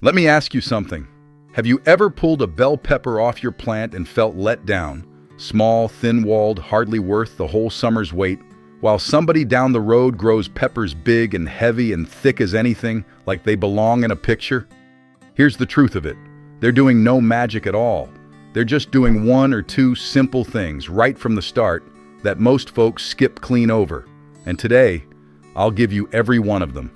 Let me ask you something. Have you ever pulled a bell pepper off your plant and felt let down? Small, thin-walled, hardly worth the whole summer's wait, while somebody down the road grows peppers big and heavy and thick as anything, like they belong in a picture? Here's the truth of it. They're doing no magic at all. They're just doing one or two simple things right from the start that most folks skip clean over. And today, I'll give you every one of them.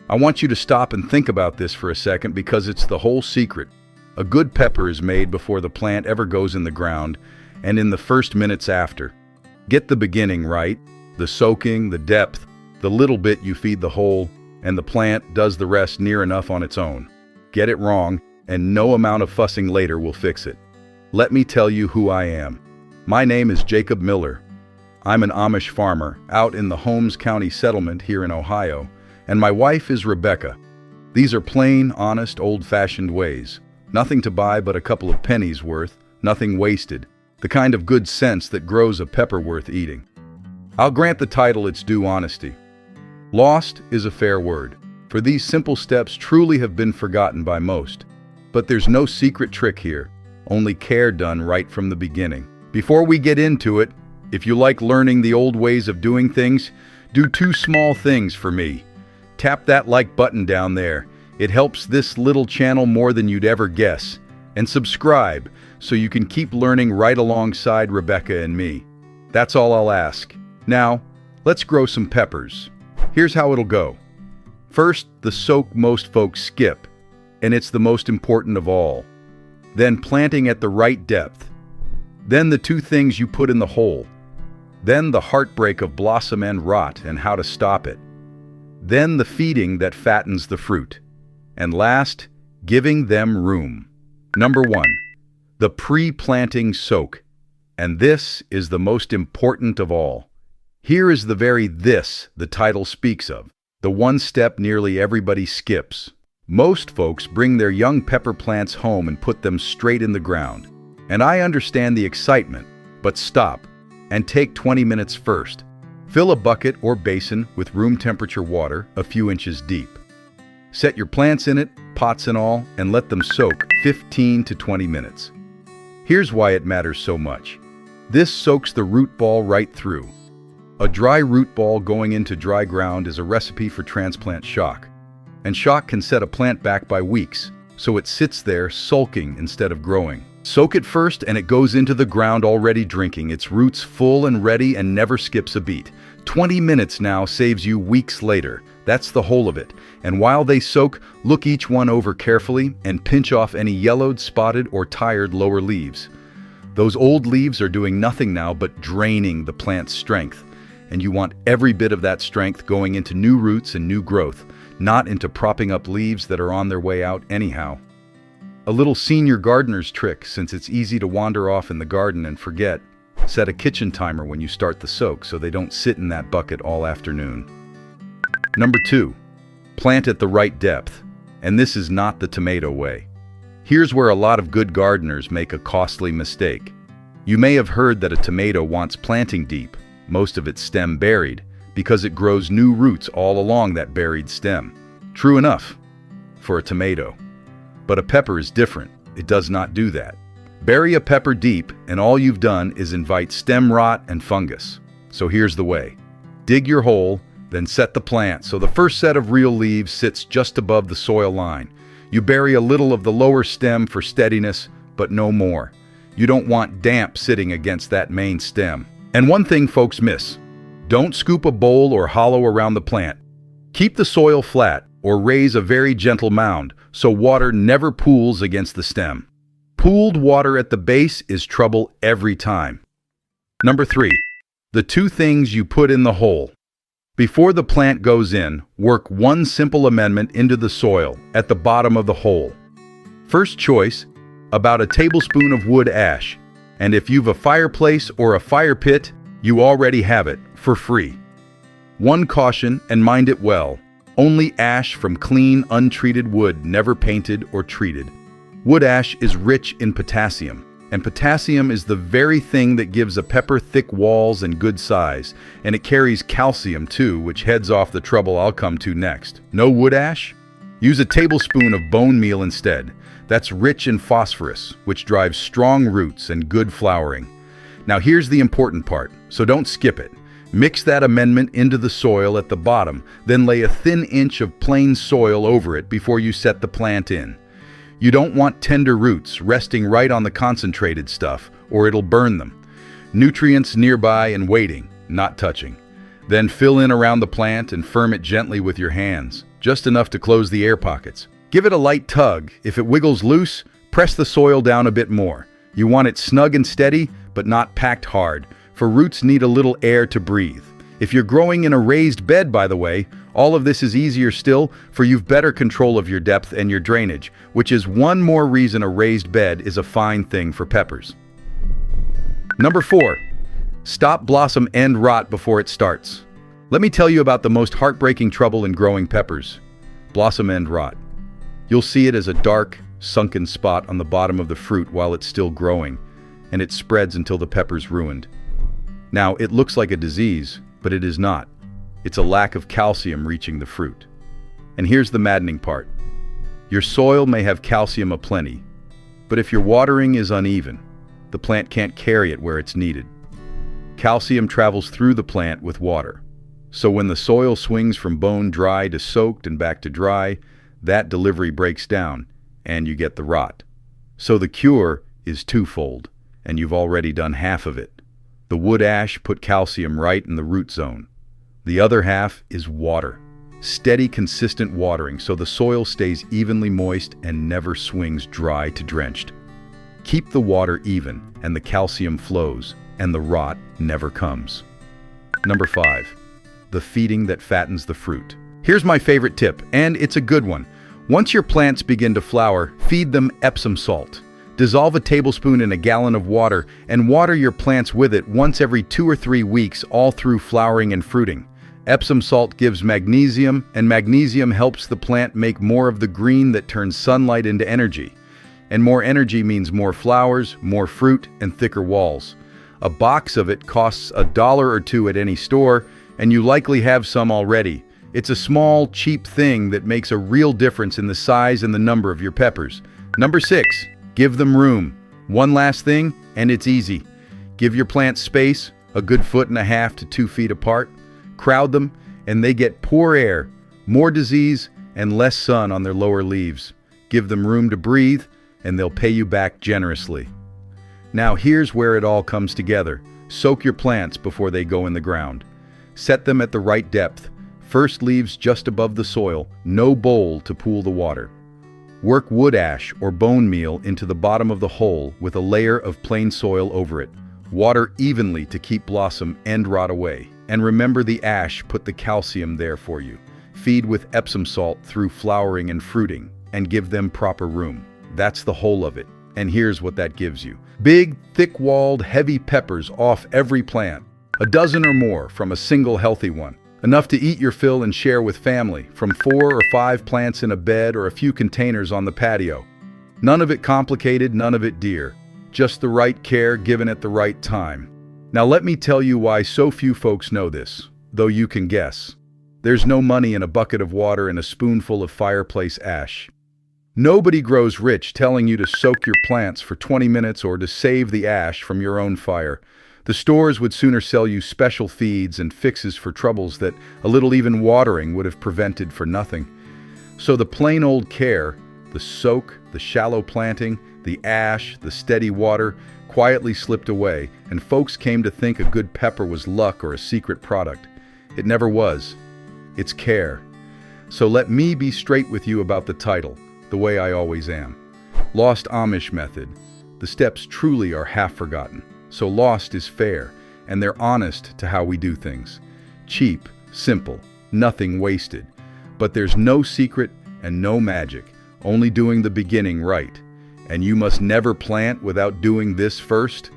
I want you to stop and think about this for a second because it's the whole secret. A good pepper is made before the plant ever goes in the ground and in the first minutes after. Get the beginning right, the soaking, the depth, the little bit you feed the whole, and the plant does the rest near enough on its own. Get it wrong, and no amount of fussing later will fix it. Let me tell you who I am. My name is Jacob Miller. I'm an Amish farmer out in the Holmes County settlement here in Ohio, and my wife is Rebecca. These are plain, honest, old-fashioned ways. Nothing to buy but a couple of pennies worth, nothing wasted, the kind of good sense that grows a pepper worth eating. I'll grant the title its due honesty. Lost is a fair word, for these simple steps truly have been forgotten by most. But there's no secret trick here, only care done right from the beginning. Before we get into it, if you like learning the old ways of doing things, do two small things for me. Tap that like button down there. It helps this little channel more than you'd ever guess. And subscribe so you can keep learning right alongside Rebecca and me. That's all I'll ask. Now, let's grow some peppers. Here's how it'll go. First, the soak most folks skip, and it's the most important of all. Then planting at the right depth. Then the two things you put in the hole. Then the heartbreak of blossom end rot and how to stop it. Then the feeding that fattens the fruit. And last, giving them room. Number 1, the pre-planting soak. And this is the most important of all. Here is the very this the title speaks of, the one step nearly everybody skips. Most folks bring their young pepper plants home and put them straight in the ground. And I understand the excitement, but stop and take 20 minutes first. Fill a bucket or basin with room temperature water a few inches deep. Set your plants in it, pots and all, and let them soak 15 to 20 minutes. Here's why it matters so much. This soaks the root ball right through. A dry root ball going into dry ground is a recipe for transplant shock. And shock can set a plant back by weeks, so it sits there sulking instead of growing. Soak it first and it goes into the ground already drinking, its roots full and ready and never skips a beat. 20 minutes now saves you weeks later. That's the whole of it. And while they soak, look each one over carefully and pinch off any yellowed, spotted, or tired lower leaves. Those old leaves are doing nothing now but draining the plant's strength. And you want every bit of that strength going into new roots and new growth, not into propping up leaves that are on their way out anyhow. A little senior gardener's trick, since it's easy to wander off in the garden and forget. Set a kitchen timer when you start the soak so they don't sit in that bucket all afternoon. Number 2, plant at the right depth. And this is not the tomato way. Here's where a lot of good gardeners make a costly mistake. You may have heard that a tomato wants planting deep, most of its stem buried, because it grows new roots all along that buried stem. True enough, for a tomato. But a pepper is different. It does not do that. Bury a pepper deep, and all you've done is invite stem rot and fungus. So here's the way. Dig your hole, then set the plant so the first set of real leaves sits just above the soil line. You bury a little of the lower stem for steadiness, but no more. You don't want damp sitting against that main stem. And one thing folks miss. Don't scoop a bowl or hollow around the plant. Keep the soil flat or raise a very gentle mound so water never pools against the stem. Pooled water at the base is trouble every time. Number 3, the two things you put in the hole. Before the plant goes in, work one simple amendment into the soil at the bottom of the hole. First choice, about a tablespoon of wood ash. And if you've a fireplace or a fire pit, you already have it for free. One caution, and mind it well. Only ash from clean, untreated wood, never painted or treated. Wood ash is rich in potassium, and potassium is the very thing that gives a pepper thick walls and good size, and it carries calcium too, which heads off the trouble I'll come to next. No wood ash? Use a tablespoon of bone meal instead. That's rich in phosphorus, which drives strong roots and good flowering. Now here's the important part, so don't skip it. Mix that amendment into the soil at the bottom, then lay a thin inch of plain soil over it before you set the plant in. You don't want tender roots resting right on the concentrated stuff, or it'll burn them. Nutrients nearby and waiting, not touching. Then fill in around the plant and firm it gently with your hands, just enough to close the air pockets. Give it a light tug. If it wiggles loose, press the soil down a bit more. You want it snug and steady, but not packed hard, for roots need a little air to breathe. If you're growing in a raised bed, by the way, all of this is easier still, for you've better control of your depth and your drainage, which is one more reason a raised bed is a fine thing for peppers. Number 4. Stop blossom end rot before it starts. Let me tell you about the most heartbreaking trouble in growing peppers: blossom end rot. You'll see it as a dark, sunken spot on the bottom of the fruit while it's still growing, and it spreads until the pepper's ruined. Now, it looks like a disease, but it is not. It's a lack of calcium reaching the fruit. And here's the maddening part. Your soil may have calcium aplenty, but if your watering is uneven, the plant can't carry it where it's needed. Calcium travels through the plant with water. So when the soil swings from bone dry to soaked and back to dry, that delivery breaks down, and you get the rot. So the cure is twofold, and you've already done half of it. The wood ash put calcium right in the root zone. The other half is water. Steady, consistent watering so the soil stays evenly moist and never swings dry to drenched. Keep the water even, and the calcium flows, and the rot never comes. Number 5. The feeding that fattens the fruit. Here's my favorite tip, and it's a good one. Once your plants begin to flower, feed them Epsom salt. Dissolve a tablespoon in a gallon of water and water your plants with it once every 2 or 3 weeks all through flowering and fruiting. Epsom salt gives magnesium, and magnesium helps the plant make more of the green that turns sunlight into energy. And more energy means more flowers, more fruit, and thicker walls. A box of it costs $1 or $2 at any store, and you likely have some already. It's a small, cheap thing that makes a real difference in the size and the number of your peppers. Number 6, give them room. One last thing, and it's easy. Give your plants space, a good 1.5 to 2 feet apart. Crowd them, and they get poor air, more disease, and less sun on their lower leaves. Give them room to breathe, and they'll pay you back generously. Now here's where it all comes together. Soak your plants before they go in the ground. Set them at the right depth. First leaves just above the soil, no bowl to pool the water. Work wood ash or bone meal into the bottom of the hole with a layer of plain soil over it. Water evenly to keep blossom end rot away. And remember, the ash put the calcium there for you. Feed with Epsom salt through flowering and fruiting, and give them proper room. That's the whole of it. And here's what that gives you. Big, thick-walled, heavy peppers off every plant. A dozen or more from a single healthy one. Enough to eat your fill and share with family, from 4 or 5 plants in a bed or a few containers on the patio. None of it complicated, none of it dear. Just the right care given at the right time. Now let me tell you why so few folks know this, though you can guess. There's no money in a bucket of water and a spoonful of fireplace ash. Nobody grows rich telling you to soak your plants for 20 minutes or to save the ash from your own fire. The stores would sooner sell you special feeds and fixes for troubles that a little even watering would have prevented for nothing. So the plain old care, the soak, the shallow planting, the ash, the steady water, quietly slipped away, and folks came to think a good pepper was luck or a secret product. It never was. It's care. So let me be straight with you about the title, the way I always am. Lost Amish method. The steps truly are half forgotten. So lost is fair, and they're honest to how we do things. Cheap, simple, nothing wasted. But there's no secret and no magic, only doing the beginning right. And you must never plant without doing this first.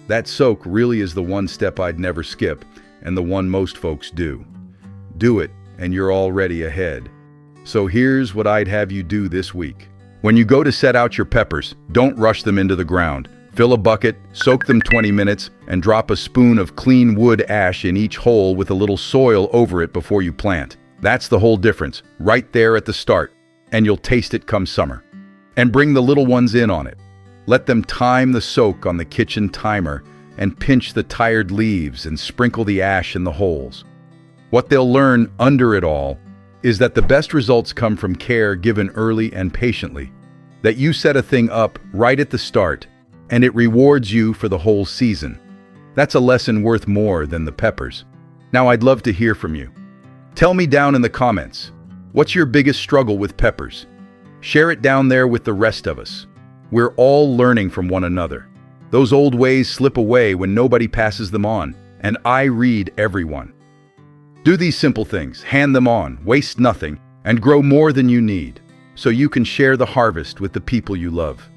That soak really is the one step I'd never skip, and the one most folks do. Do it, and you're already ahead. So here's what I'd have you do this week. When you go to set out your peppers, don't rush them into the ground. Fill a bucket, soak them 20 minutes, and drop a spoon of clean wood ash in each hole with a little soil over it before you plant. That's the whole difference, right there at the start. and you'll taste it come summer. And bring the little ones in on it. Let them time the soak on the kitchen timer and pinch the tired leaves and sprinkle the ash in the holes. What they'll learn under it all is that the best results come from care given early and patiently. That you set a thing up right at the start, and it rewards you for the whole season. That's a lesson worth more than the peppers. Now I'd love to hear from you. Tell me down in the comments, what's your biggest struggle with peppers? Share it down there with the rest of us. We're all learning from one another. Those old ways slip away when nobody passes them on, and I read everyone. Do these simple things, hand them on, waste nothing, and grow more than you need, so you can share the harvest with the people you love.